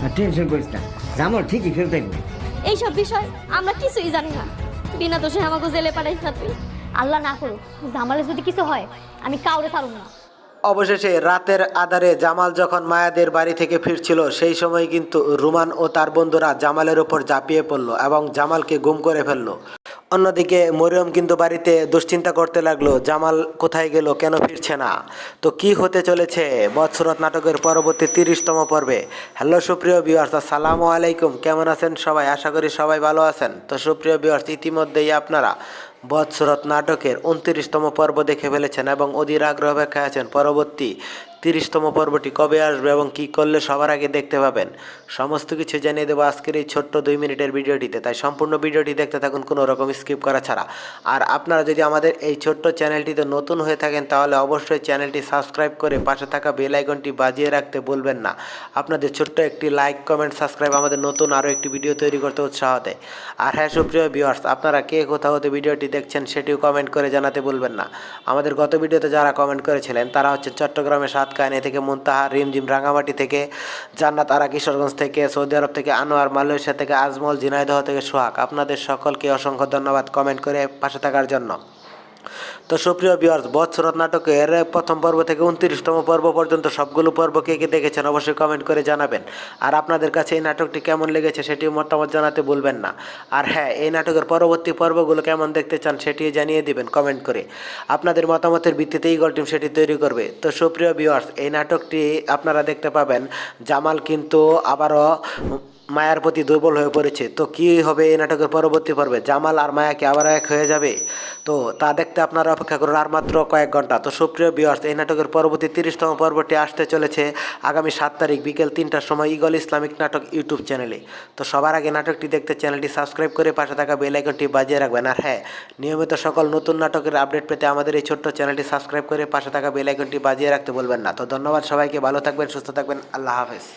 আর tension করিস না, জামাল ঠিকই ফেরত আসবে। এইসব বিষয় আমরা কিছুই জানি না, বিনা দোষে আমাকে জেলে পাঠাইছ না তুই। আল্লাহ না করুক, জামালের যদি কিছু হয় আমি কাউরে ছাড়ুম না। অবশেষে রাতের আধারে জামাল যখন মায়াদের বাড়ি থেকে ফিরছিল সেই সময় কিন্তু রুমান ও তার বন্ধুরা জামালের উপর ঝাঁপিয়ে পড়ল এবং জামালকে গুম করে ফেলল। অন্যদিকে মরিয়ম কিন্তু বাড়িতে দুশ্চিন্তা করতে লাগলো, জামাল কোথায় গেল, কেন ফিরছে না। তো কি হতে চলেছে বৎসরত নাটকের পরবর্তী 30তম পর্বে। হ্যালো সুপ্রিয় ভিউয়ার্স, আসসালামু আলাইকুম, কেমন আছেন সবাই? আশা করি সবাই ভালো আছেন। তো সুপ্রিয় ভিউয়ার্স, ইতিমধ্যেই আপনারা বৎসরত নাটকের 29তম পর্ব দেখে ফেলেছেন এবং অধীর আগ্রহ অপেক্ষায় আছেন পরবর্তী 30তম পর্বটি কবে আসবে এবং কী করলে সবার আগে দেখতে পাবেন। সমস্ত কিছু জানিয়ে দেবো আজকের এই ছোট্ট 2 মিনিটের ভিডিওটিতে, তাই সম্পূর্ণ ভিডিওটি দেখতে থাকুন কোনো রকম স্কিপ করা ছাড়া। আর আপনারা যদি আমাদের এই ছোট্ট চ্যানেলটিতে নতুন হয়ে থাকেন তাহলে অবশ্যই চ্যানেলটি সাবস্ক্রাইব করে পাশে থাকা বেল আইকনটি বাজিয়ে রাখতে বলবেন না। আপনাদের ছোট্ট একটি লাইক, কমেন্ট, সাবস্ক্রাইব আমাদের নতুন আরও একটি ভিডিও তৈরি করতে উৎসাহ দেয়। আর হ্যাঁ সুপ্রিয় ভিউয়ার্স, আপনারা কে কোথা হতে ভিডিওটি দেখছেন সেটিও কমেন্ট করে জানাতে ভুলবেন না। আমাদের গত ভিডিওতে যারা কমেন্ট করেছিলেন তারা হচ্ছে চট্টগ্রামের সাতকাহিনী থেকে মুনতাহা, রিমঝিম রাঙামাটি থেকে জান্নাত, আরা কিশোরগঞ্জ থেকে, সৌদি আরব থেকে আনোয়ার, মালয়েশিয়া থেকে আজমল, ঝিনাইদহ থেকে সোহাগ। আপনাদের সকলকে অসংখ্য ধন্যবাদ কমেন্ট করে পাশে থাকার জন্য। তো সুপ্রিয় ভিউয়ার্স, বৎসরত নাটকের প্রথম পর্ব থেকে 29তম পর্ব পর্যন্ত সবগুলো পর্ব কে কে দেখেছেন অবশ্যই কমেন্ট করে জানাবেন। আর আপনাদের কাছে এই নাটকটি কেমন লেগেছে সেটিও মতামত জানাতে ভুলবেন না। আর হ্যাঁ, এই নাটকের পরবর্তী পর্বগুলো কেমন দেখতে চান সেটিও জানিয়ে দিবেন কমেন্ট করে। আপনাদের মতামতের ভিত্তিতে ইগল টিম সেটি তৈরি করবে। তো সুপ্রিয় ভিউয়ার্স, এই নাটকটি আপনারা দেখতে পাবেন জামাল কিন্তু আবারও মায়ার প্রতি দুর্বল হয়ে পড়েছে। তো কী হবে এই নাটকের পরবর্তী পর্বে? জামাল আর মায়া কি আবার এক হয়ে যাবে? তো তা দেখতে আপনারা অপেক্ষা করুন আর মাত্র কয়েক ঘন্টা। তো সুপ্রিয় ভিউয়ার্স, এই নাটকের পরবর্তী 30তম পর্বটি আসতে চলেছে আগামী 7 তারিখ বিকেল 3টার সময় ইগল ইসলামিক নাটক ইউটিউব চ্যানেলে। তো সবার আগে নাটকটি দেখতে চ্যানেলটি সাবস্ক্রাইব করে পাশে থাকা বেল আইকনটি বাজিয়ে রাখবেন। আর হ্যাঁ, নিয়মিত সকল নতুন নাটকের আপডেট পেতে আমাদের এই ছোট্ট চ্যানেলটি সাবস্ক্রাইব করে পাশে থাকা বেল আইকনটি বাজিয়ে রাখতে বলবেন না। তো ধন্যবাদ সবাইকে, ভালো থাকবেন, সুস্থ থাকবেন, আল্লাহ হাফেজ।